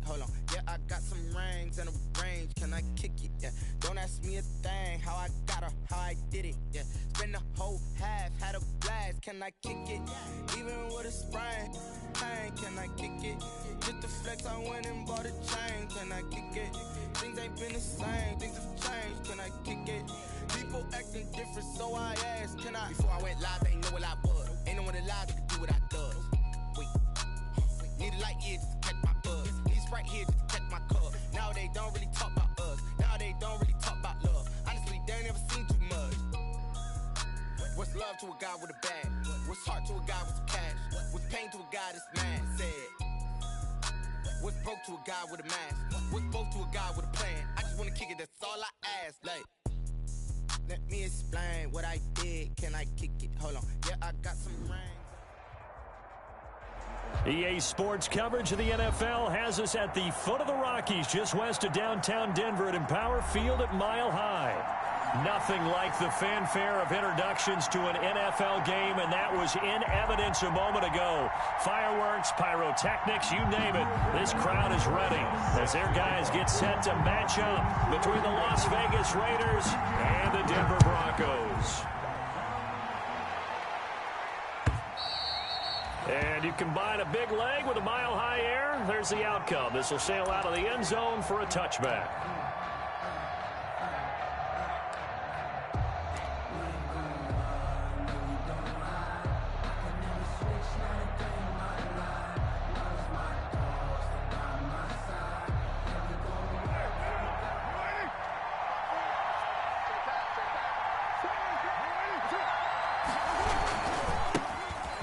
Hold on. Yeah, I got some rings and a range. Can I kick it? Yeah. Don't ask me a thing. How I got her, how I did it. Yeah. Spend the whole half, had a blast. Can I kick it? Even with a sprain. Pain, can I kick it? Just the flex, I went and bought a chain. Can I kick it? Things ain't been the same. Things have changed. Can I kick it? People acting different, so I asked, can I? Before I went live, they ain't know what I was. Ain't no one alive that could do what I does. Wait. Need a light here just to catch my buzz. Need Sprite here just to catch my cup. Now they don't really talk about us. Now they don't really talk about love. Honestly, they ain't never seen too much. What's love to a guy with a bag? What's heart to a guy with some cash? What's pain to a guy that's mad? Said. What's broke to a guy with a mask? What's broke to a guy with a plan? I just wanna kick it, that's all I ask. Like, let me explain what I did. Can I kick it? Hold on. Yeah, I got some rings. EA Sports coverage of the NFL has us at the foot of the Rockies, just west of downtown Denver at Empower Field at Mile High. Nothing like the fanfare of introductions to an NFL game, and that was in evidence a moment ago. Fireworks, pyrotechnics, you name it. This crowd is ready as their guys get set to match up between the Las Vegas Raiders and the Denver Broncos. And you combine a big leg with a mile-high air, there's the outcome. This will sail out of the end zone for a touchback.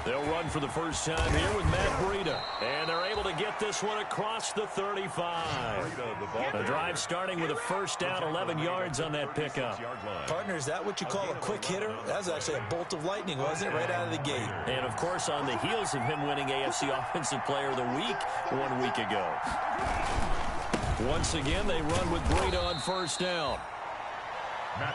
They'll run for the first time here with Matt Breida. And they're able to get this one across the 35. The drive starting with a first down, 11 yards on that pickup. Partner, is that what you call a quick hitter? That was actually a bolt of lightning, wasn't it? Right out of the gate. And, of course, on the heels of him winning AFC Offensive Player of the Week 1 week ago. Once again, they run with Breida on first down.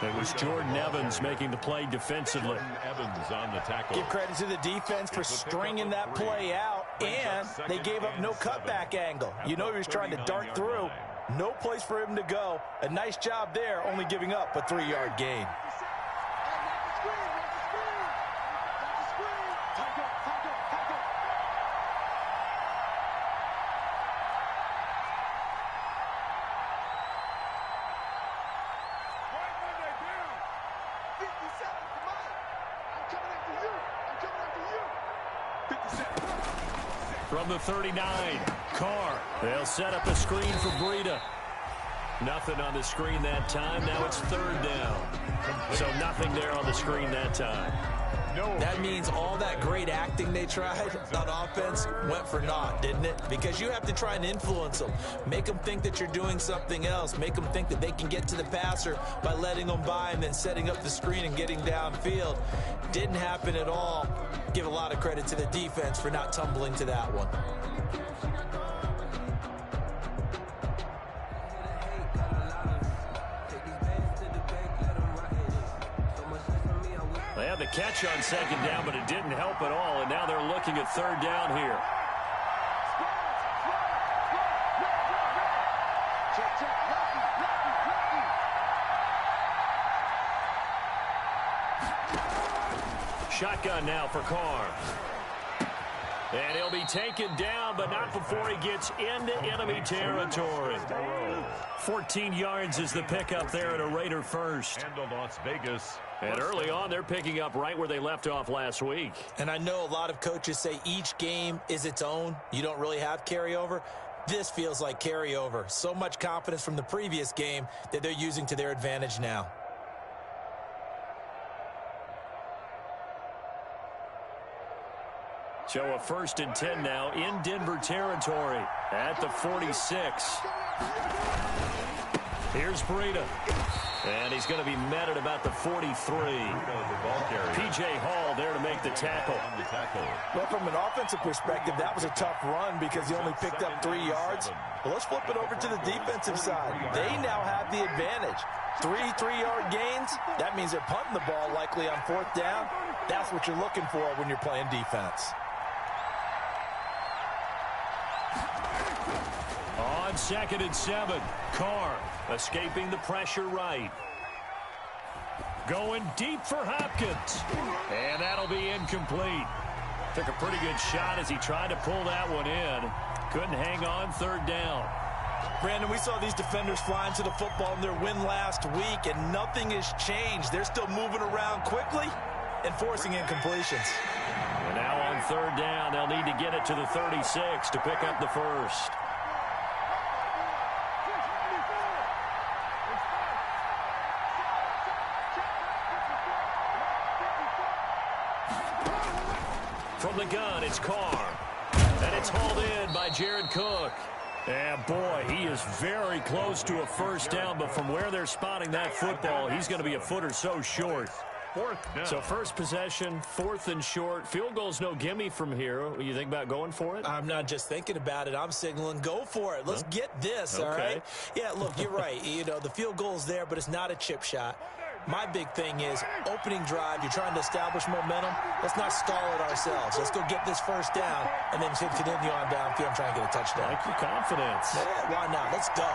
It was Jordan Evans making the play defensively. Evans on the tackle. Give credit to the defense for stringing that play out, and they gave up no cutback angle. You know he was trying to dart through. No place for him to go. A nice job there, only giving up a 3-yard gain. From the 39, Carr. They'll set up a screen for Breida. Nothing on the screen that time. Now it's third down. So nothing there on the screen that time. That means all that great acting they tried on offense went for naught, didn't it? Because you have to try and influence them. Make them think that you're doing something else. Make them think that they can get to the passer by letting them by and then setting up the screen and getting downfield. Didn't happen at all. Give a lot of credit to the defense for not tumbling to that one. They had the catch on second down, but it didn't help at all, and now they're looking at third down here. Shotgun now for Carr. And he'll be taken down, but not before he gets into enemy territory. 14 yards is the pickup there at a Raider first. And the Las Vegas. And early on, they're picking up right where they left off last week. And I know a lot of coaches say each game is its own. You don't really have carryover. This feels like carryover. So much confidence from the previous game that they're using to their advantage now. So a 1st and 10 now in Denver territory at the 46. Here's Breida. And he's going to be met at about the 43. P.J. Hall there to make the tackle. Well, from an offensive perspective, that was a tough run because he only picked up 3 yards. Well, let's flip it over to the defensive side. They now have the advantage. 3 3-yard gains, that means they're punting the ball likely on 4th down. That's what you're looking for when you're playing defense. On 2nd and 7. Carr escaping the pressure right. Going deep for Hopkins. And that'll be incomplete. Took a pretty good shot as he tried to pull that one in. Couldn't hang on 3rd down. Brandon, we saw these defenders flying to the football in their win last week, and nothing has changed. They're still moving around quickly and forcing incompletions. And now on 3rd down, they'll need to get it to the 36 to pick up the first. From the gun, it's Carr. And it's hauled in by Jared Cook. And boy, he is very close to a first down, but from where they're spotting that football, he's going to be a foot or so short. 4th down. So first possession, 4th and short. Field goal's no gimme from here. You think about going for it? I'm not just thinking about it. I'm signaling go for it. Let's get this, all right? Yeah, look, you're right. You know, the field goal's there, but it's not a chip shot. My big thing is opening drive. You're trying to establish momentum. Let's not stall it ourselves. Let's go get this first down and then continue on downfield and try and get a touchdown. Like your confidence. Yeah, why not? Let's go.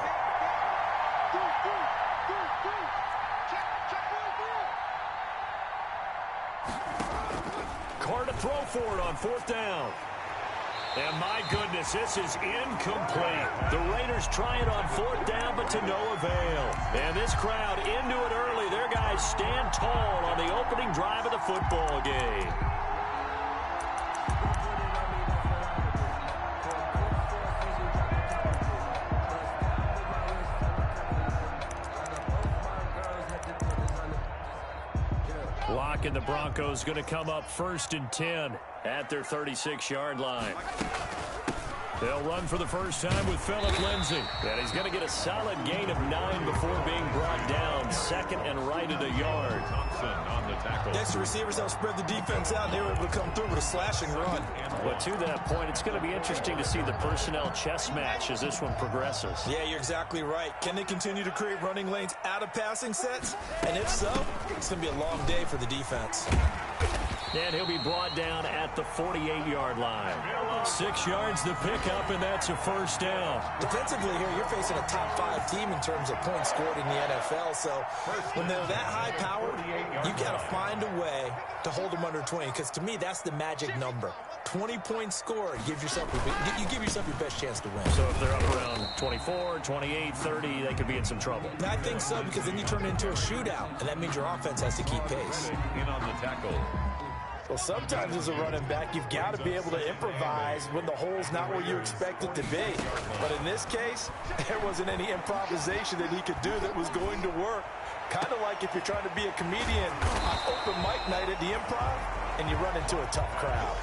Carr to throw for it on 4th down. And my goodness, this is incomplete. The Raiders try it on 4th down, but to no avail. And this crowd into it early. Their guys stand tall on the opening drive of the football game. Lock and the Broncos going to come up 1st and 10 at their 36-yard line. They'll run for the first time with Phillip Lindsay. And he's going to get a solid gain of 9 before being brought down. 2nd and right at a yard. Thompson on the tackle. Next, the receivers help spread the defense out. They were able to come through with a slashing run. But to that point, it's going to be interesting to see the personnel chess match as this one progresses. Yeah, you're exactly right. Can they continue to create running lanes out of passing sets? And if so, it's going to be a long day for the defense. And he'll be brought down at the 48-yard line. 6 yards to pick up, and that's a first down. Defensively here, you're facing a top 5 team in terms of points scored in the NFL. So when they're that high-powered, you got to find a way to hold them under 20. Because to me, that's the magic number. 20 points scored. You give yourself your best chance to win. So if they're up around 24, 28, 30, they could be in some trouble. And I think so, because then you turn it into a shootout, and that means your offense has to keep pace. In on the tackle. Well, sometimes as a running back, you've got to be able to improvise when the hole's not where you expect it to be. But in this case, there wasn't any improvisation that he could do that was going to work. Kind of like if you're trying to be a comedian on open mic night at the Improv and you run into a tough crowd.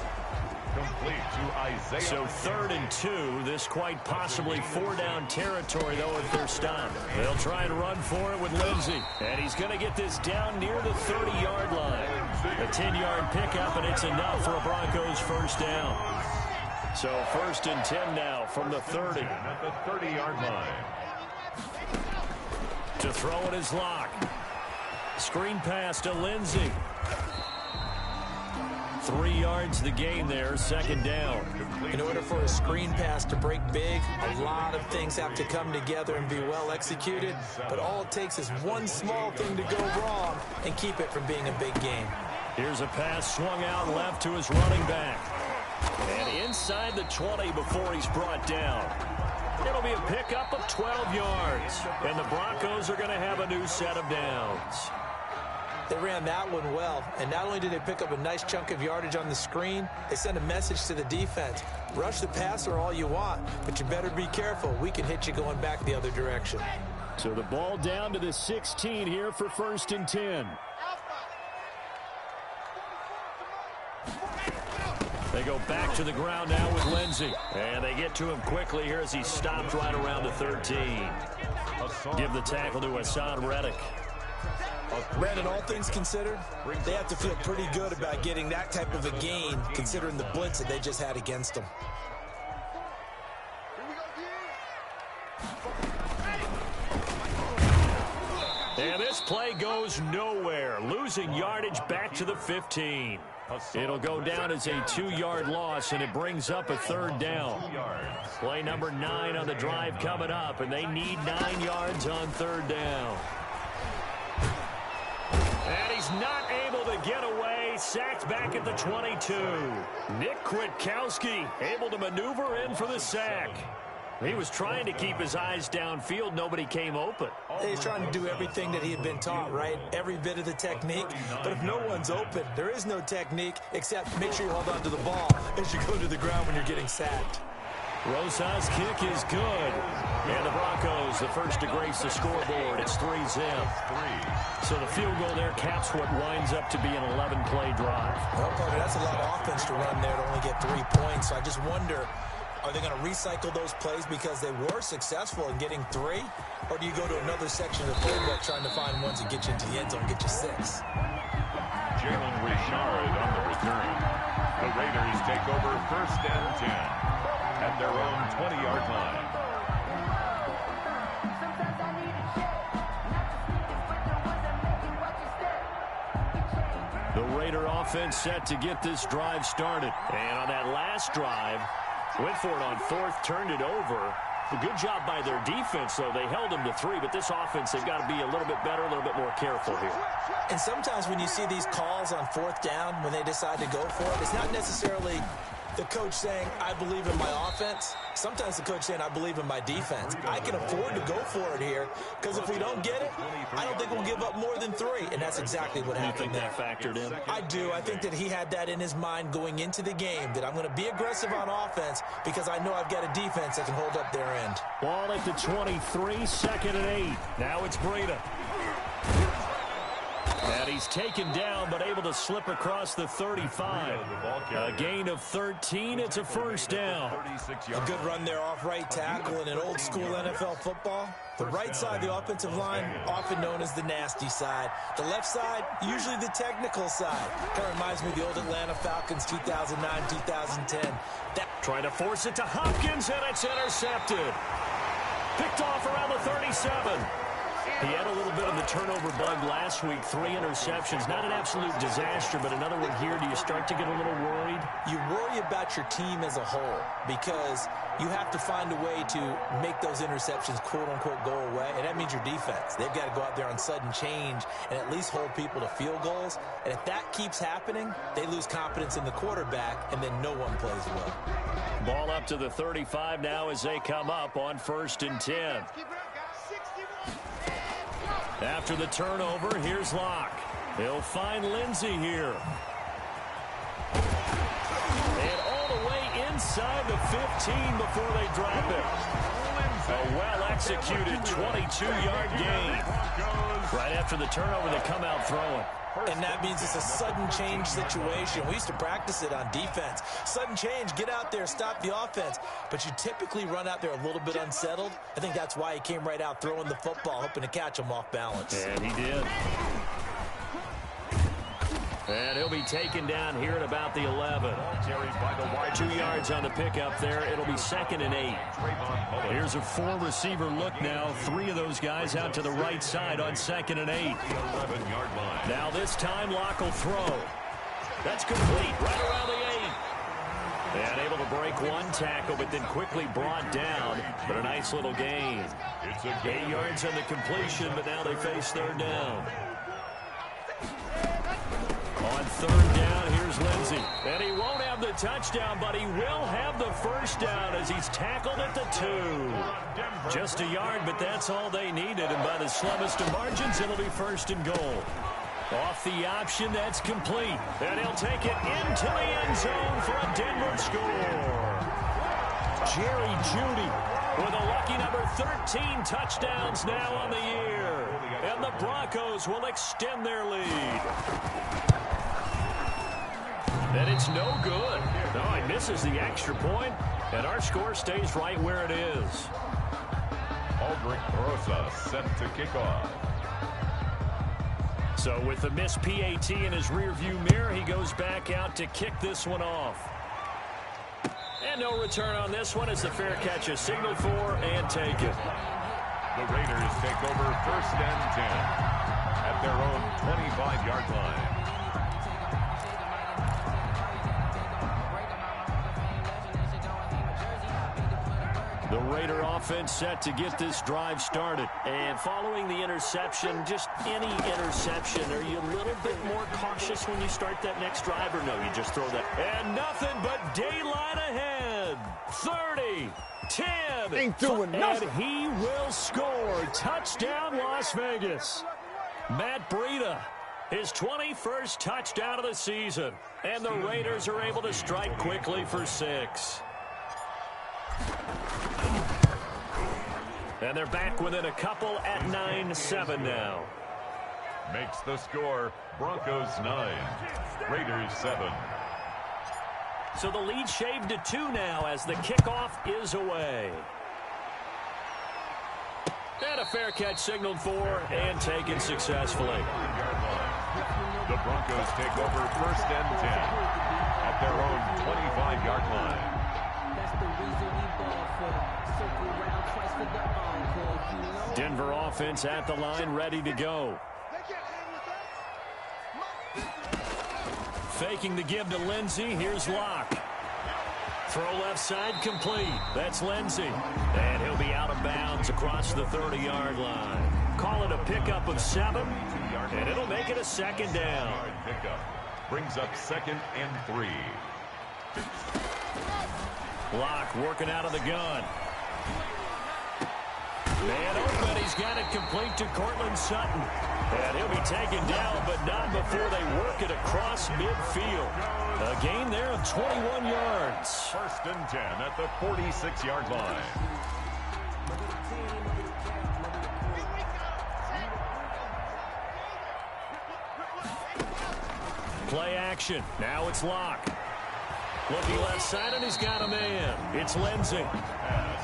Complete to Isaiah. So 3rd and 2, this quite possibly 4-down territory, though, if they're stopped. They'll try and run for it with Lindsay. And he's going to get this down near the 30-yard line. A 10-yard pickup, and it's enough for a Broncos first down. So 1st and 10 now from the 30. At the 30-yard line. To throw it is Locke. Screen pass to Lindsay. 3 yards the gain there, 2nd down. In order for a screen pass to break big, a lot of things have to come together and be well executed. But all it takes is one small thing to go wrong and keep it from being a big game. Here's a pass swung out left to his running back. And inside the 20 before he's brought down. It'll be a pickup of 12 yards. And the Broncos are going to have a new set of downs. They ran that one well, and not only did they pick up a nice chunk of yardage on the screen, they sent a message to the defense. Rush the passer all you want, but you better be careful. We can hit you going back the other direction. So the ball down to the 16 here for 1st and 10. They go back to the ground now with Lindsay. And they get to him quickly here as he stopped right around the 13. Give the tackle to Hassan Reddick. Brandon, all things considered, they have to feel pretty good about getting that type of a gain, considering the blitz that they just had against them. And this play goes nowhere, losing yardage back to the 15. It'll go down as a 2-yard loss, and it brings up a 3rd down. Play number 9 on the drive coming up, and they need 9 yards on 3rd down. And he's not able to get away. Sacked back at the 22. Nick Kwiatkowski able to maneuver in for the sack. He was trying to keep his eyes downfield. Nobody came open. He's trying to do everything that he had been taught, right? Every bit of the technique. But if no one's open, there is no technique except make sure you hold on to the ball as you go to the ground when you're getting sacked. Rosa's kick is good. And the Broncos, the first to grace the scoreboard. It's 3-zip. So the field goal there caps what winds up to be an 11-play drive. Well, Parker, that's a lot of offense to run there to only get 3 points. So I just wonder, are they going to recycle those plays because they were successful in getting 3? Or do you go to another section of the playbook trying to find ones that get you into the end zone, get you 6? Jalen Richard on the return. The Raiders take over 1st and 10 at their own 20-yard line. The Raider offense set to get this drive started. And on that last drive, went for it on 4th, turned it over. A good job by their defense, though. They held them to 3, but this offense, they've got to be a little bit better, a little bit more careful here. And sometimes when you see these calls on 4th down, when they decide to go for it, it's not necessarily the coach saying, I believe in my offense. Sometimes the coach saying, I believe in my defense. I can afford to go for it here because if we don't get it, I don't think we'll give up more than 3. And that's exactly what happened there. You think that factored in? I do. I think that he had that in his mind going into the game, that I'm going to be aggressive on offense because I know I've got a defense that can hold up their end. Ball at the 23, 2nd and 8. Now it's Breida. And he's taken down, but able to slip across the 35. A gain of 13. It's a 1st down. A good run there off right tackle in an old-school NFL football. The right side of the offensive line, often known as the nasty side. The left side, usually the technical side. Kind of reminds me of the old Atlanta Falcons 2009, 2010. Trying to force it to Hopkins, and it's intercepted. Picked off around the 37. He had a little bit of the turnover bug last week, 3 interceptions. Not an absolute disaster, but another one here. Do you start to get a little worried? You worry about your team as a whole because you have to find a way to make those interceptions, quote-unquote, go away, and that means your defense. They've got to go out there on sudden change and at least hold people to field goals. And if that keeps happening, they lose confidence in the quarterback, and then no one plays well. Ball up to the 35 now as they come up on 1st and 10. After the turnover, here's Locke. He'll find Lindsey here. And all the way inside the 15 before they drop it. A well-executed 22-yard gain. Right after the turnover, they come out throwing. And that means it's a sudden change situation. We used to practice it on defense. Sudden change, get out there, stop the offense. But you typically run out there a little bit unsettled. I think that's why he came right out throwing the football, hoping to catch him off balance. And he did. And he'll be taken down here at about the 11. 2 yards on the pickup there. It'll be 2nd and 8. Here's a 4-receiver look now. 3 of those guys out to the right side on 2nd and 8. Now this time Locke will throw. That's complete right around the 8. And able to break one tackle, but then quickly brought down. But a nice little gain. 8 yards on the completion, but now they face 3rd down. On 3rd down, here's Lindsey. And he won't have the touchdown, but he will have the 1st down as he's tackled at the 2. Just a yard, but that's all they needed. And by the slimmest of margins, it'll be 1st and goal. Off the option, that's complete. And he'll take it into the end zone for a Denver score. Jerry Jeudy with a lucky number 13 touchdowns now on the year. And the Broncos will extend their lead. And it's no good. No, he misses the extra point, and our score stays right where it is. Aldrich Rosa set to kick off. So with the missed PAT in his rearview mirror, he goes back out to kick this one off. And no return on this one as the fair catch is signaled for and taken. The Raiders take over 1st and 10 at their own 25-yard line. Raider offense set to get this drive started. And following the interception, just any interception, are you a little bit more cautious when you start that next drive, or no, you just throw that? And nothing but daylight ahead. 30, 10. Ain't doing nothing. And he will score. Touchdown, Las Vegas. Matt Breida, his 21st touchdown of the season. And the Raiders are able to strike quickly for 6. And they're back within a couple at 9-7 now. Makes the score Broncos 9, Raiders 7. So the lead shaved to 2 now as the kickoff is away. And a fair catch signaled for and taken successfully. The Broncos take over 1st and 10 at their own 25-yard line. Denver offense at the line, ready to go. Faking the give to Lindsey. Here's Locke. Throw left side complete. That's Lindsey. And he'll be out of bounds across the 30-yard line. Call it a pickup of 7, and it'll make it a 2nd down. Pickup brings up 2nd and 3. Locke working out of the gun. Man open, he's got it complete to Cortland Sutton. And he'll be taken down, but not before they work it across midfield. A gain there of 21 yards. 1st and 10 at the 46-yard line. Play action. Now it's Locke. Looking left side, and he's got a man. It's Lindsey.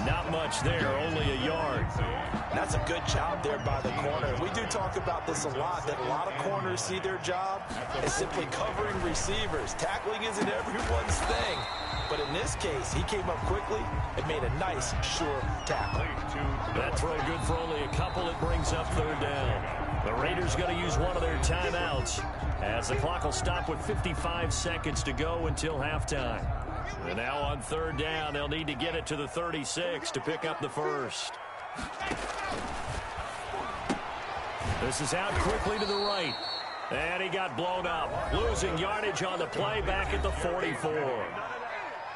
Not much there, only a yard. That's a good job there by the corner. We do talk about this a lot, that a lot of corners see their job as simply covering receivers. Tackling isn't everyone's thing. But in this case, he came up quickly and made a nice, sure tackle. That throw good for only a couple. It brings up 3rd down. The Raiders going to use one of their timeouts as the clock will stop with 55 seconds to go until halftime. And now on 3rd down, they'll need to get it to the 36 to pick up the 1st. This is out quickly to the right. And he got blown up. Losing yardage on the play back at the 44.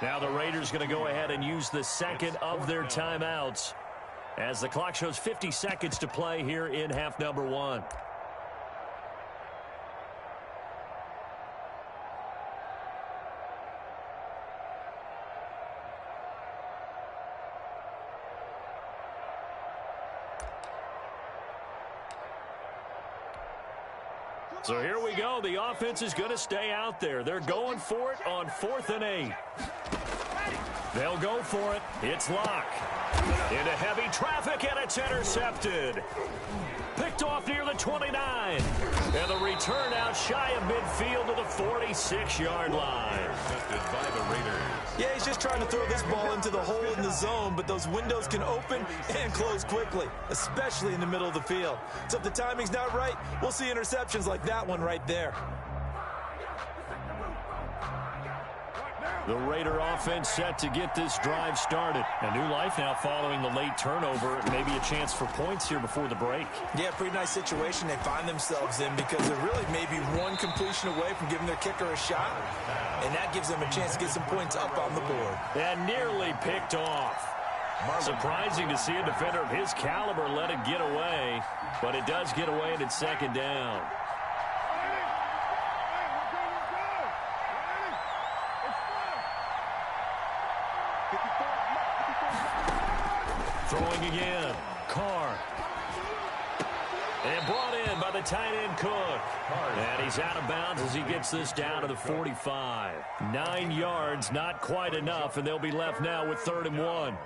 Now the Raiders going to go ahead and use the 2nd of their timeouts as the clock shows 50 seconds to play here in half number 1. So here we go. The offense is going to stay out there. They're going for it on 4th and 8. They'll go for it. It's Locke. Into heavy traffic, and it's intercepted. Picked off near the 29. And the return out shy of midfield to the 46-yard line. Intercepted by the Raiders. Yeah, he's just trying to throw this ball into the hole in the zone, but those windows can open and close quickly, especially in the middle of the field. So if the timing's not right, we'll see interceptions like that one right there. The Raider offense set to get this drive started. A new life now following the late turnover. Maybe a chance for points here before the break. Yeah, pretty nice situation they find themselves in because they're really maybe one completion away from giving their kicker a shot. And that gives them a chance to get some points up on the board. And nearly picked off. Surprising to see a defender of his caliber let it get away. But it does get away and it's 2nd down. Throwing again. Carr. And brought in by the tight end Cook. And he's out of bounds as he gets this down to the 45. 9 yards, not quite enough, and they'll be left now with 3rd and 1.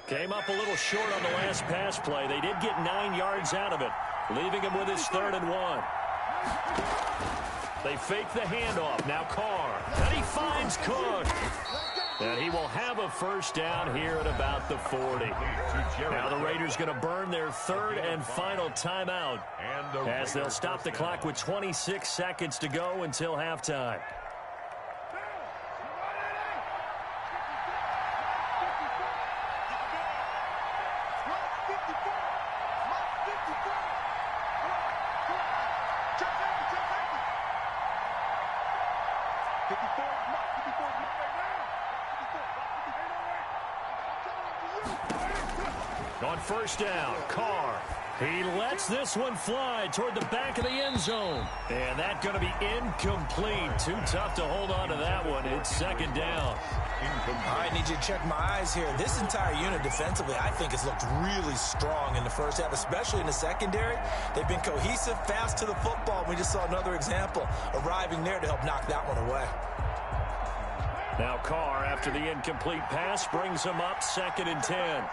Came up a little short on the last pass play. They did get 9 yards out of it, leaving him with his 3rd and 1. They fake the handoff. Now Carr. And he finds Cook. And he will have a 1st down here at about the 40. Now the Raiders going to burn their 3rd and final timeout as they'll stop the clock with 26 seconds to go until halftime. On first down, Carr. He lets this one fly toward the back of the end zone. And that's going to be incomplete. Too tough to hold on to that one. It's second down. All right, need you to check my eyes here. This entire unit defensively, I think, has looked really strong in the first half, especially in the secondary. They've been cohesive, fast to the football. We just saw another example arriving there to help knock that one away. Now Carr, after the incomplete pass, brings him up 2nd and 10.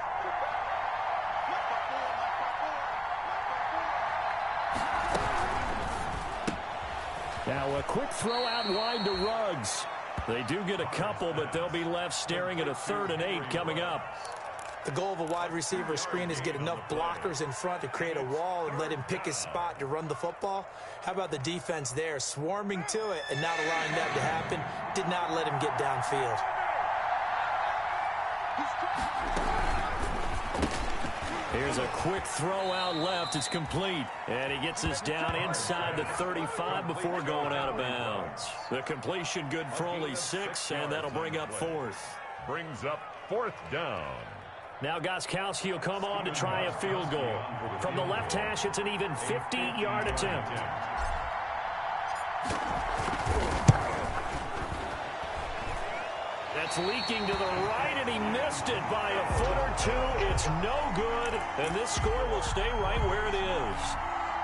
Now a quick throw out wide to Ruggs. They do get a couple, but they'll be left staring at a 3rd and 8 coming up. The goal of a wide receiver screen is get enough blockers in front to create a wall and let him pick his spot to run the football. How about the defense there, swarming to it and not allowing that to happen? Did not let him get downfield. Here's a quick throw out left. It's complete. And he gets this down inside the 35 before going out of bounds. The completion good for only 6, and that'll bring up 4th. Brings up 4th down. Now Gostkowski will come on to try a field goal. From the left hash, it's an even 50-yard attempt. That's leaking to the right, and he missed it by a foot or 2. It's no good, and this score will stay right where it is.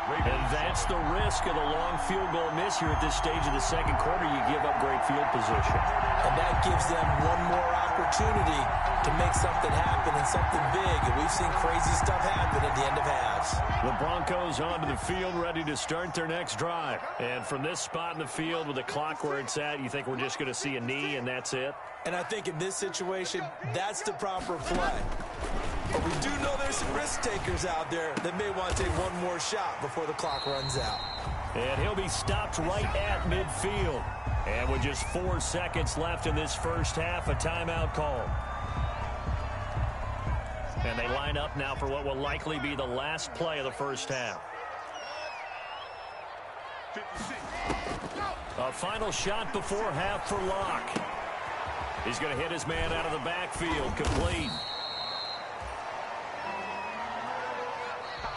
And that's the risk of the long field goal miss here at this stage of the second quarter. You give up great field position. And that gives them one more opportunity to make something happen and something big. And we've seen crazy stuff happen at the end of halves. The Broncos onto the field, ready to start their next drive. And from this spot in the field with the clock where it's at, you think we're just going to see a knee and that's it? And I think in this situation, that's the proper play. But we do know there's some risk takers out there that may want to take one more shot before the clock runs out. And he'll be stopped right at midfield. And with just 4 seconds left in this first half, a timeout call. And they line up now for what will likely be the last play of the first half. A final shot before half for Locke. He's going to hit his man out of the backfield, complete.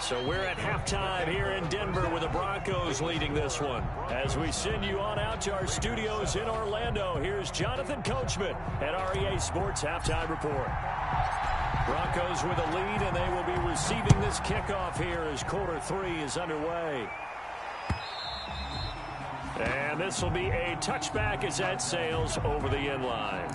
So we're at halftime here in Denver with the Broncos leading this one. As we send you on out to our studios in Orlando, here's Jonathan Coachman at REA Sports Halftime Report. Broncos with a lead, and they will be receiving this kickoff here as quarter 3 is underway. And this will be a touchback as that sails over the end line.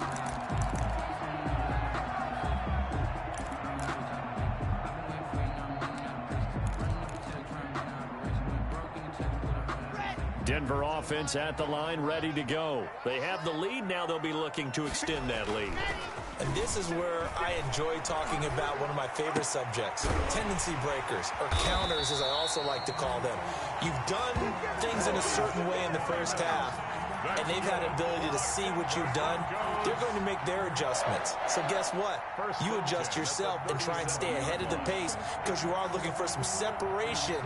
Denver offense at the line, ready to go. They have the lead. Now they'll be looking to extend that lead. And this is where I enjoy talking about one of my favorite subjects, tendency breakers, or counters as I also like to call them. You've done things in a certain way in the first half, and they've had an ability to see what you've done. They're going to make their adjustments. So guess what? You adjust yourself and try and stay ahead of the pace because you are looking for some separation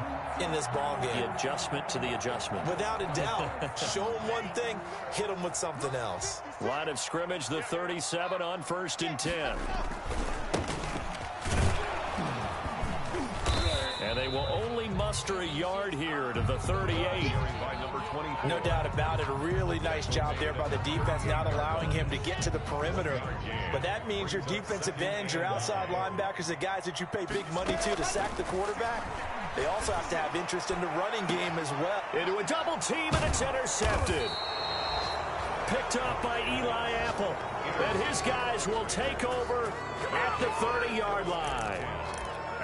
in this ball game. The adjustment to the adjustment. Without a doubt. Show them one thing, hit them with something else. Line of scrimmage, the 37 on 1st and 10. And they will only muster a yard here to the 38. No doubt about it. A really nice job there by the defense, not allowing him to get to the perimeter. But that means your defensive ends, your outside linebackers, the guys that you pay big money to sack the quarterback, they also have to have interest in the running game as well. Into a double team, and it's intercepted. Picked up by Eli Apple. And his guys will take over at the 30-yard line.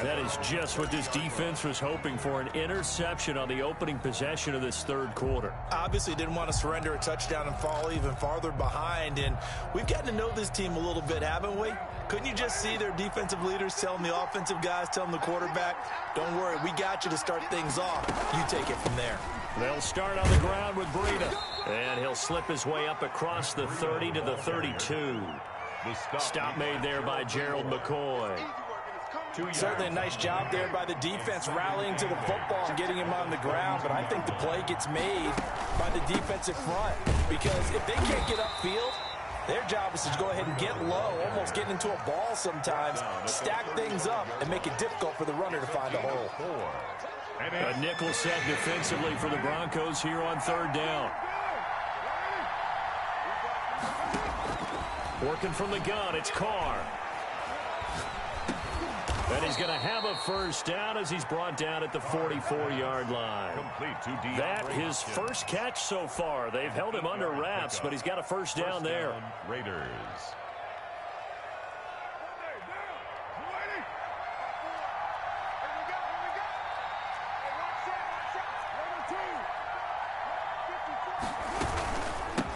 That is just what this defense was hoping for, an interception on the opening possession of this third quarter. Obviously didn't want to surrender a touchdown and fall even farther behind, and we've gotten to know this team a little bit, haven't we? Couldn't you just see their defensive leaders telling the offensive guys, telling the quarterback, don't worry, we got you to start things off. You take it from there. They'll start on the ground with Breida, and he'll slip his way up across the 30 to the 32. Stop made there by Gerald McCoy. Certainly a nice job there by the defense rallying to the football and getting him on the ground, but I think the play gets made by the defensive front because if they can't get upfield, Their job is to go ahead and get low, almost get into a ball sometimes, stack things up, and make it difficult for the runner to find a hole. A nickel set defensively for the Broncos here on third down. Working from the gun, it's Carr. And he's going to have a first down as he's brought down at the 44-yard line. That his first catch so far. They've held him under wraps, but he's got a first down there. Raiders.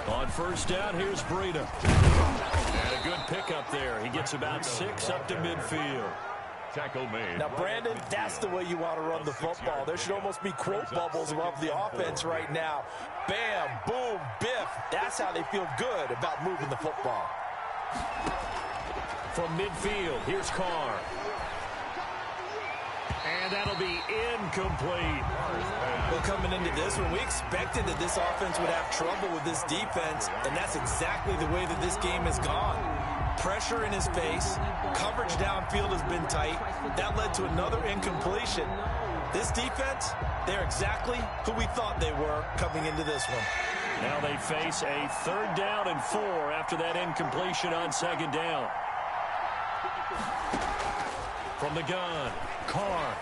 On first down, here's Breida. And a good pickup there. He gets about 6 up to midfield. Tackle made. Now, Brandon, that's the way you want to run the football. There should almost be quote bubbles above the offense right now. Bam, boom, biff. That's how they feel good about moving the football. From midfield, here's Carr. And that'll be incomplete. Well, coming into this one, we expected that this offense would have trouble with this defense, and that's exactly the way that this game has gone. Pressure in his face, coverage downfield has been tight. That led to another incompletion. This defense, they're exactly who we thought they were coming into this one. Now they face a 3rd down and 4 after that incompletion on 2nd down. From the gun, Carr.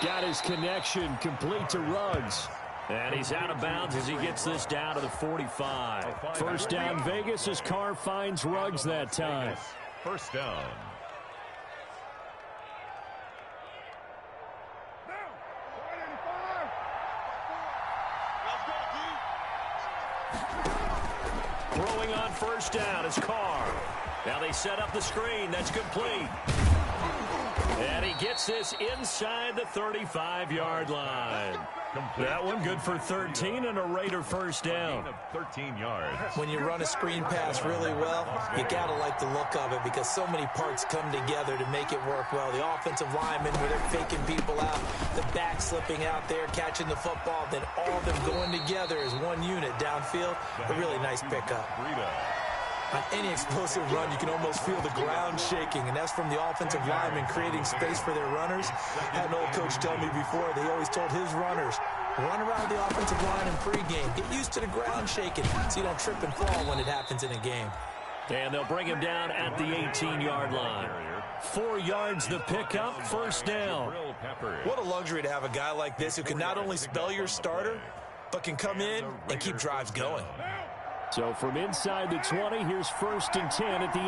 Got his connection complete to Ruggs. And he's out of bounds as he gets this down to the 45. First down Vegas as Carr finds Ruggs that time. First down. Throwing on first down is Carr. Now they set up the screen. That's complete. And he gets this inside the 35-yard line. That one good for 13 and a Raider first down. 13 yards. When you run a screen pass really well, you got to like the look of it because so many parts come together to make it work well. The offensive linemen, where they're faking people out, the back slipping out there, catching the football, then all of them going together as one unit downfield. A really nice pickup. On any explosive run, you can almost feel the ground shaking, and that's from the offensive linemen creating space for their runners. I had an old coach tell me before, they always told his runners, run around the offensive line in pregame. Get used to the ground shaking so you don't trip and fall when it happens in a game. And they'll bring him down at the 18-yard line. 4 yards the pickup, first down. What a luxury to have a guy like this who can not only spell your starter, but can come in and keep drives going. So from inside the 20, here's 1st and 10 at the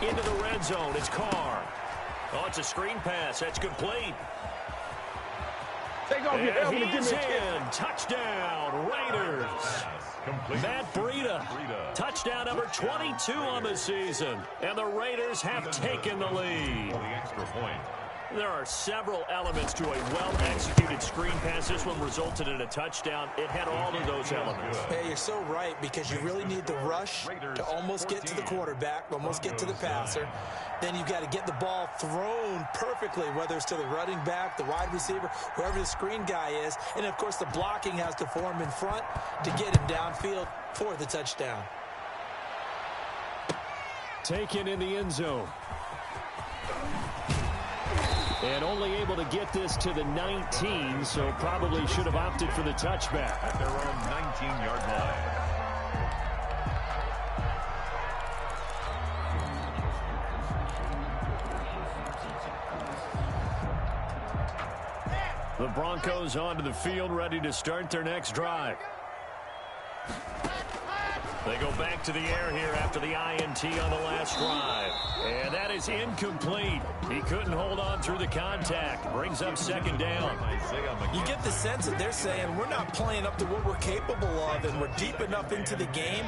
18. Into the red zone, it's Carr. Oh, it's a screen pass. That's complete. Take off your helmet and give me a in. Touchdown, Raiders. Matt Breida. Touchdown number 22 on the season. And the Raiders have taken the lead. The extra point. There are several elements to a well-executed screen pass. This one resulted in a touchdown. It had all of those elements. Hey, you're so right, because you really need the rush to almost get to the quarterback, almost get to the passer. Then you've got to get the ball thrown perfectly, whether it's to the running back, the wide receiver, whoever the screen guy is. And, of course, the blocking has to form in front to get him downfield for the touchdown. Taken in the end zone. And only able to get this to the 19, so probably should have opted for the touchback. At their own 19-yard line. The Broncos onto the field, ready to start their next drive. They go back to the air here after the INT on the last drive. And that is incomplete. He couldn't hold on through the contact. Brings up 2nd down. You get the sense that they're saying we're not playing up to what we're capable of, and we're deep enough into the game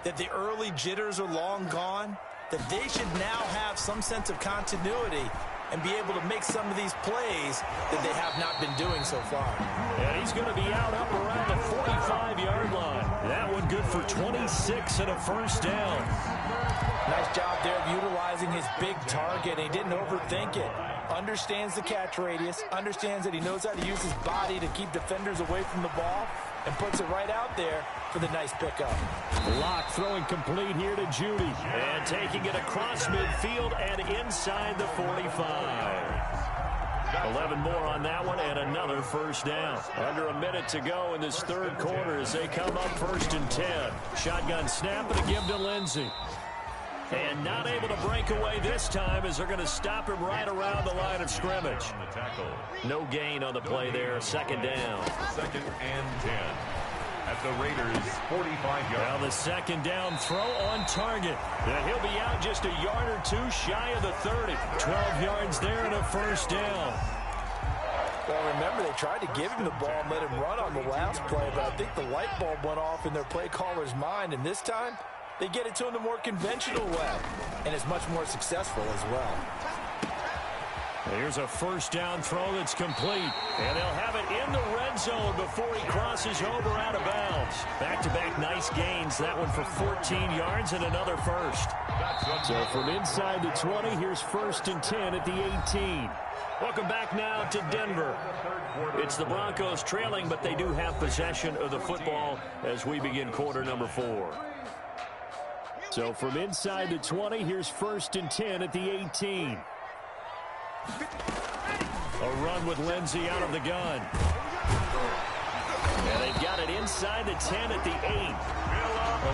that the early jitters are long gone, that they should now have some sense of continuity and be able to make some of these plays that they have not been doing so far. And he's going to be out up around the 45-yard line. That one good for 26 and a first down. Nice job there of utilizing his big target. He didn't overthink it. Understands the catch radius, understands that he knows how to use his body to keep defenders away from the ball, and puts it right out there for the nice pickup. Lock throwing complete here to Judy. And taking it across midfield and inside the 45. 11 more on that one and another first down. Under a minute to go in this third quarter as they come up 1st and 10. Shotgun snap and a give to Lindsey. And not able to break away this time as they're going to stop him right around the line of scrimmage. No gain on the play there. 2nd down. 2nd and 10. At the Raiders' 45-yard. Now the 2nd down throw on target. And he'll be out just a yard or two shy of the 30. 12 yards there and a 1st down. Well, remember, they tried to give him the ball and let him run on the last play, but I think the light bulb went off in their play caller's mind, and this time they get it to him the more conventional way, and it's much more successful as well. Here's a 1st down throw that's complete. And they'll have it in the red zone before he crosses over out of bounds. Back-to-back nice gains. That one for 14 yards and another first. So from inside the 20, here's 1st and 10 at the 18. Welcome back now to Denver. It's the Broncos trailing, but they do have possession of the football as we begin quarter number 4. So from inside the 20, here's 1st and 10 at the 18. A run with Lindsey out of the gun. And they've got it inside the 10 at the 8.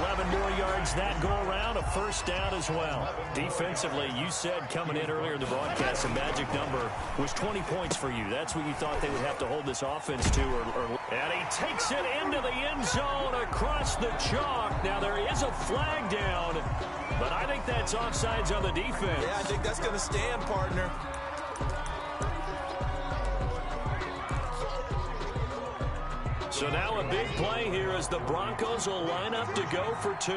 11 more yards that go around. A 1st down as well. Defensively, you said coming in earlier in the broadcast, the magic number was 20 points for you. That's what you thought they would have to hold this offense to. And he takes it into the end zone across the chalk. Now there is a flag down, but I think that's offsides on the defense. Yeah, I think that's going to stand, partner. So now a big play here as the Broncos will line up to go for 2.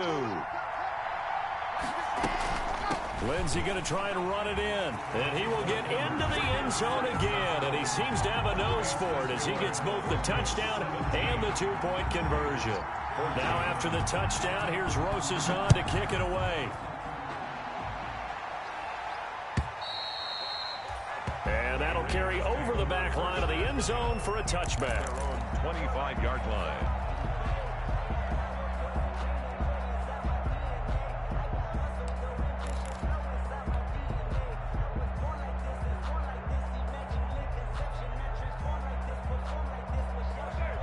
Lindsey going to try and run it in. And he will get into the end zone again. And he seems to have a nose for it as he gets both the touchdown and the 2-point conversion. Now after the touchdown, here's Rosas on to kick it away. And that'll carry over the back line of the end zone for a touchback. 25-yard line.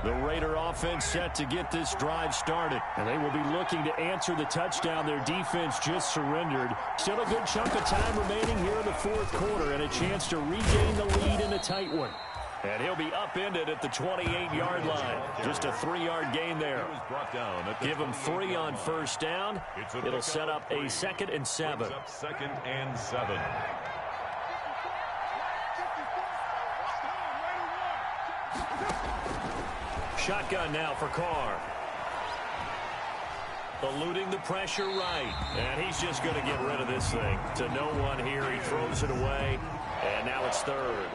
The Raider offense set to get this drive started. And they will be looking to answer the touchdown their defense just surrendered. Still a good chunk of time remaining here in the 4th quarter and a chance to regain the lead in a tight one. And he'll be upended at the 28-yard line. Just a 3-yard gain there. Give him 3 on 1st down. It'll set up a 2nd and 7. 2nd and 7. Shotgun now for Carr. Eluding the pressure right. And he's just going to get rid of this thing. To no one here. He throws it away. And now it's 3rd.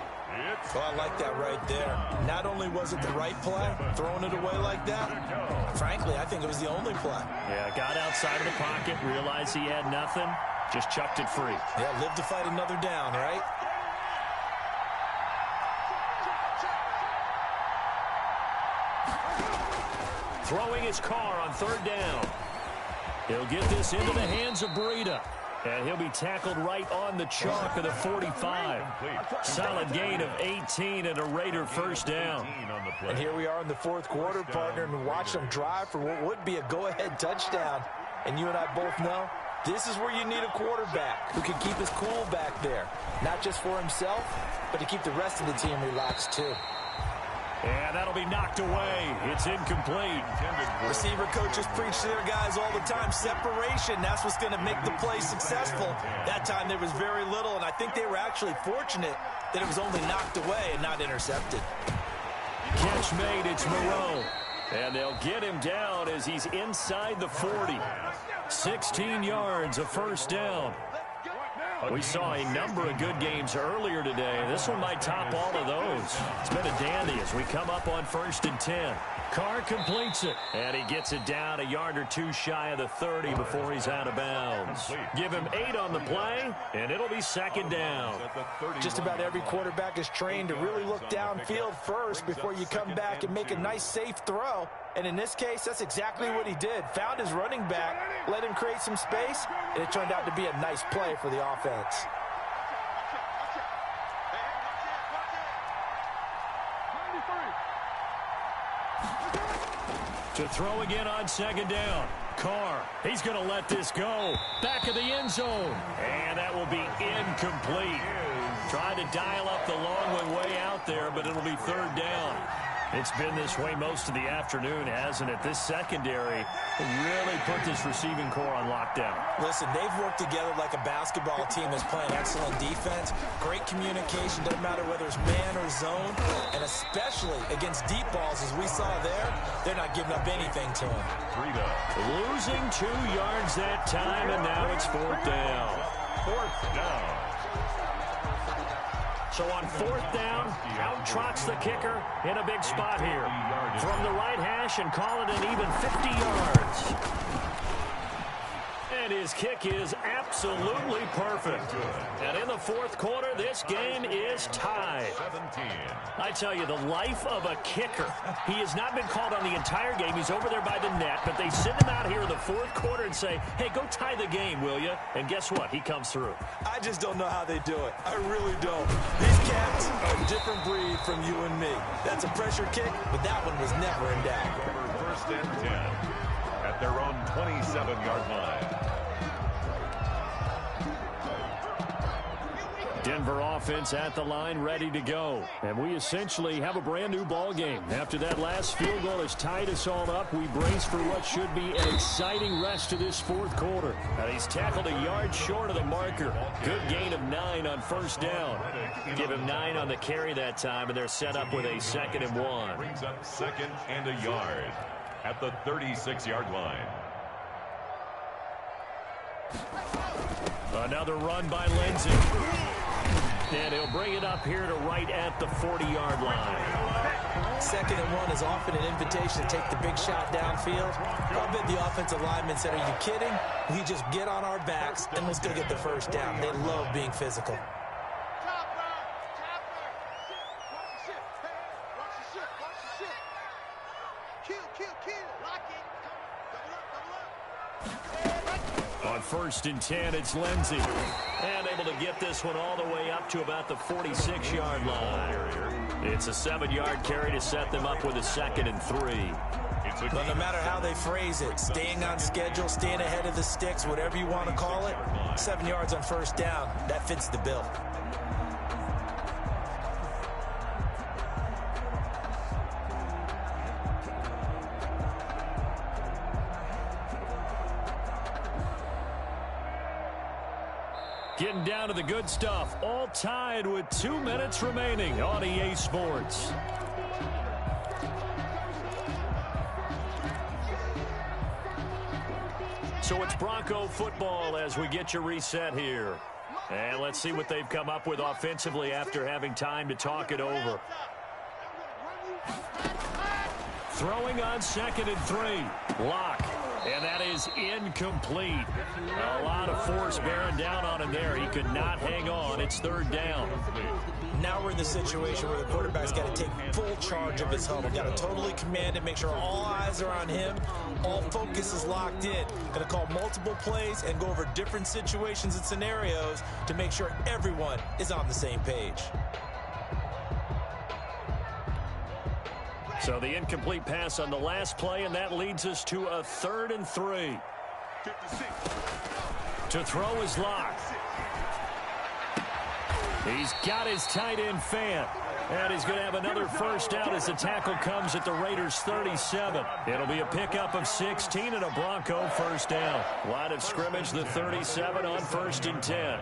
Oh, I like that right there. Not only was it the right play, throwing it away like that, frankly, I think it was the only play. Yeah, got outside of the pocket, realized he had nothing, just chucked it free. Yeah, live to fight another down, right? Throwing his Carr on 3rd down. He'll get this into the hands of Breida. And he'll be tackled right on the chalk of the 45. Solid gain of 18 and a Raider 1st down. And here we are in the 4th quarter, partner, and watch them drive for what would be a go-ahead touchdown. And you and I both know this is where you need a quarterback who can keep his cool back there. Not just for himself, but to keep the rest of the team relaxed too. And that'll be knocked away. It's incomplete. Receiver coaches preach to their guys all the time. Separation, that's what's going to make the play successful. That time there was very little, and I think they were actually fortunate that it was only knocked away and not intercepted. Catch made, it's Moreau. And they'll get him down as he's inside the 40. 16 yards, a 1st down. We saw a number of good games earlier today. This one might top all of those. It's been a dandy as we come up on 1st and 10. Carr completes it, and he gets it down a yard or 2 shy of the 30 before he's out of bounds. Give him 8 on the play, and it'll be 2nd down. Just about every quarterback is trained to really look downfield first before you come back and make a nice, safe throw. And in this case, that's exactly what he did. Found his running back, let him create some space, and it turned out to be a nice play for the offense. To throw again on second down. Carr, he's going to let this go. Back of the end zone. And that will be incomplete. Trying to dial up the long way out there, but it'll be third down. It's been this way most of the afternoon, hasn't it? This secondary really put this receiving core on lockdown. Listen, they've worked together like a basketball team that's playing excellent defense. Great communication, doesn't matter whether it's man or zone. And especially against deep balls, as we saw there, they're not giving up anything to them. Losing 2 yards that time, and now it's fourth down. Fourth down. So on fourth down, out trots the kicker in a big spot here. From the right hash and call it an even 50 yards. And his kick is absolutely perfect. And in the fourth quarter, this game is tied. 17. I tell you, the life of a kicker. He has not been called on the entire game. He's over there by the net, but they send him out here in the fourth quarter and say, hey, go tie the game, will you? And guess what? He comes through. I just don't know how they do it. I really don't. These cats are a different breed from you and me. That's a pressure kick, but that one was never in doubt. First and 10 at their own 27-yard line. Denver offense at the line, ready to go. And we essentially have a brand-new ball game. After that last field goal has tied us all up, we brace for what should be an exciting rest to this fourth quarter. And he's tackled a yard short of the marker. Good gain of 9 on first down. Give him 9 on the carry that time, and they're set up with a 2nd and 1. Brings up 2nd and a yard at the 36-yard line. Another run by Lindsey. And he'll bring it up here to right at the 40-yard line. 2nd and 1 is often an invitation to take the big shot downfield. I bet the offensive lineman said, are you kidding? We just get on our backs and let's go get the first down. They love being physical. On 1st and 10, it's Lindsey. And able to get this one all the way up to about the 46-yard line. It's a 7-yard carry to set them up with a 2nd and 3. But no matter how they phrase it, staying on schedule, staying ahead of the sticks, whatever you want to call it, 7 yards on first down, that fits the bill. Getting down to the good stuff, all tied with 2 minutes remaining on EA Sports. So it's Bronco football as we get you reset here. And let's see what they've come up with offensively after having time to talk it over. Throwing on 2nd and 3. Lock. And that is incomplete. A lot of force bearing down on him there. He could not hang on. It's 3rd down. Now we're in the situation where the quarterback's got to take full charge of his huddle. Got to totally command it, make sure all eyes are on him. All focus is locked in. Going to call multiple plays and go over different situations and scenarios to make sure everyone is on the same page. So the incomplete pass on the last play, and that leads us to a 3rd and 3. To throw is Locke. He's got his tight end Fant. And he's going to have another first down as the tackle comes at the Raiders' 37. It'll be a pickup of 16 and a Bronco first down. Line of scrimmage, the 37 on 1st and 10.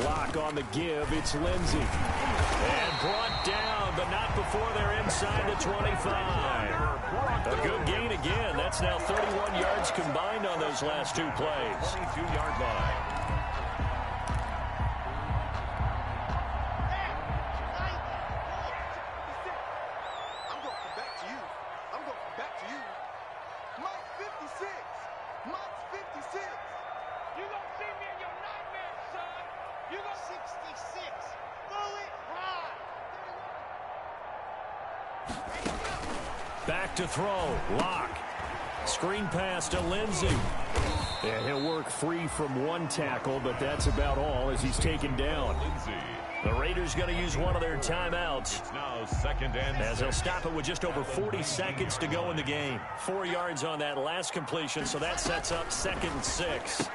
Lock on the give. It's Lindsey. And brought down, but not before they're inside the 25. A good gain again. That's now 31 yards combined on those last 2 plays. 22-yard line. Back to throw. Locke. Screen pass to Lindsey. And he'll work free from one tackle, but that's about all as he's taken down. The Raiders going to use one of their timeouts. It's now 2nd and 6. As they'll stop it with just over 40 seconds to go in the game. 4 yards on that last completion, so that sets up 2nd and 6.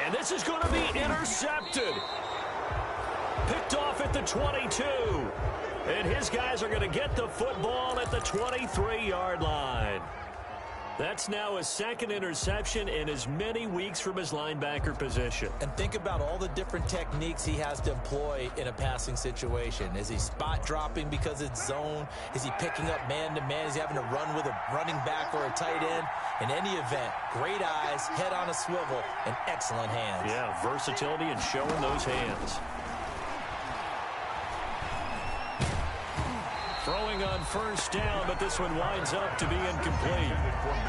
And this is going to be intercepted. Picked off at the 22. And his guys are going to get the football at the 23-yard line. That's now his 2nd interception in as many weeks from his linebacker position. And think about all the different techniques he has to employ in a passing situation. Is he spot dropping because it's zone? Is he picking up man-to-man? Is he having to run with a running back or a tight end? In any event, great eyes, head on a swivel, and excellent hands. Yeah, versatility and showing those hands. Throwing on 1st down, but this one winds up to be incomplete.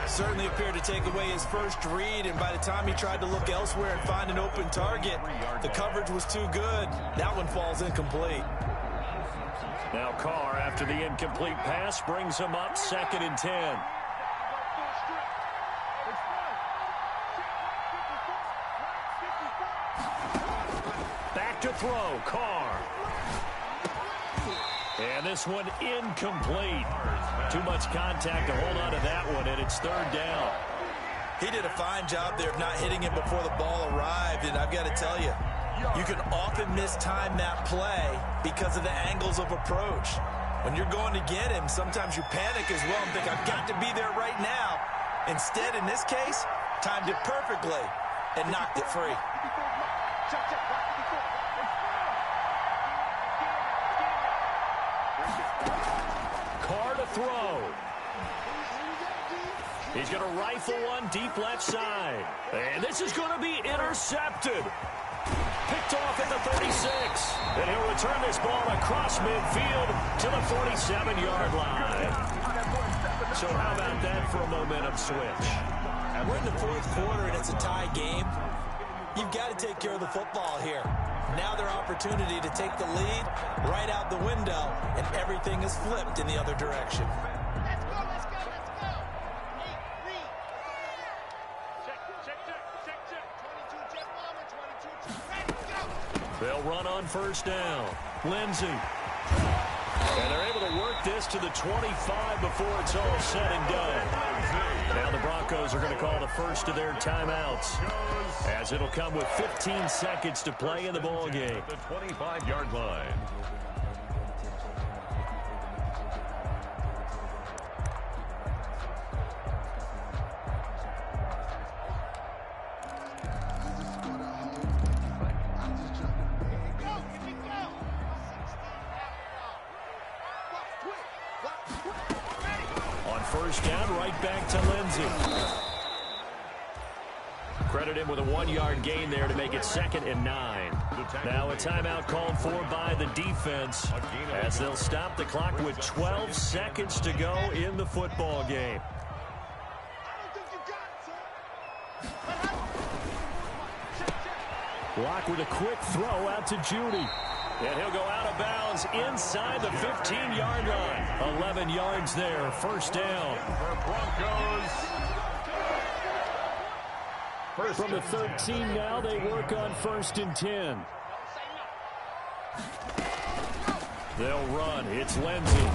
Certainly appeared to take away his first read, and by the time he tried to look elsewhere and find an open target, the coverage was too good. That one falls incomplete. Now Carr, after the incomplete pass, brings him up 2nd and 10. Back to throw, Carr. And this one incomplete. Too much contact to hold on to that one, and it's 3rd down. He did a fine job there of not hitting it before the ball arrived, and I've got to tell you, you can often mistime that play because of the angles of approach. When you're going to get him, sometimes you panic as well and think, I've got to be there right now. Instead, in this case, timed it perfectly and knocked it free. Carr to throw. He's going to rifle one deep left side. And this is going to be intercepted. Picked off at the 36. And he'll return this ball across midfield to the 47-yard line. So how about that for a momentum switch? We're in the 4th quarter, and it's a tie game. You've got to take care of the football here. Now their opportunity to take the lead right out the window, and everything is flipped in the other direction. Let's go, let's go, let's go. Hey, read. Check. 22, check number, 22, check. Ready, go. They'll run on 1st down. Lindsey. And they're able to work this to the 25 before it's all said and done. Now the Broncos are going to call the first of their timeouts, as it'll come with 15 seconds to play in the ball game. The 25-yard line. On 1st down, right back to Lindsey. Credit him with a 1-yard gain there to make it 2nd and 9. Now a timeout called for by the defense, as they'll stop the clock with 12 seconds to go in the football game. Locke with a quick throw out to Judy. And he'll go out of bounds inside the 15-yard line. 11 yards there, 1st down. From the 13 now, they work on 1st and 10. They'll run. It's Lindsey.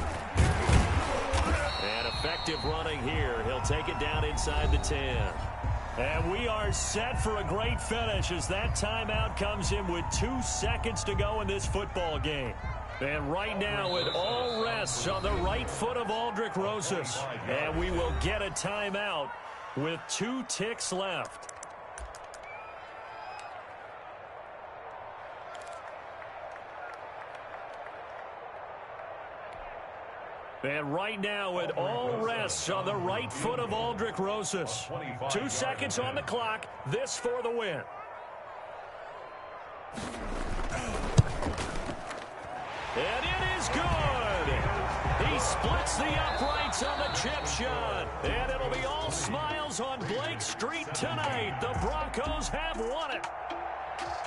And effective running here. He'll take it down inside the 10. And we are set for a great finish as that timeout comes in with 2 seconds to go in this football game. And right now it all rests on the right foot of Aldrick Rosas. And we will get a timeout with 2 ticks left. And right now, it all rests on the right foot of Aldrick Rosas. 2 seconds on the clock. This for the win. And it is good. He splits the uprights on the chip shot. And it'll be all smiles on Blake Street tonight. The Broncos have won it.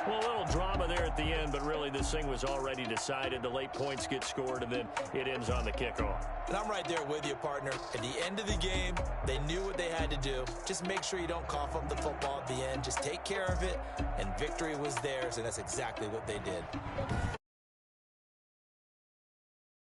Well, a little drama there at the end, but really this thing was already decided. The late points get scored, and then it ends on the kickoff. And I'm right there with you, partner. At the end of the game, they knew what they had to do. Just make sure you don't cough up the football at the end. Just take care of it, and victory was theirs, and that's exactly what they did.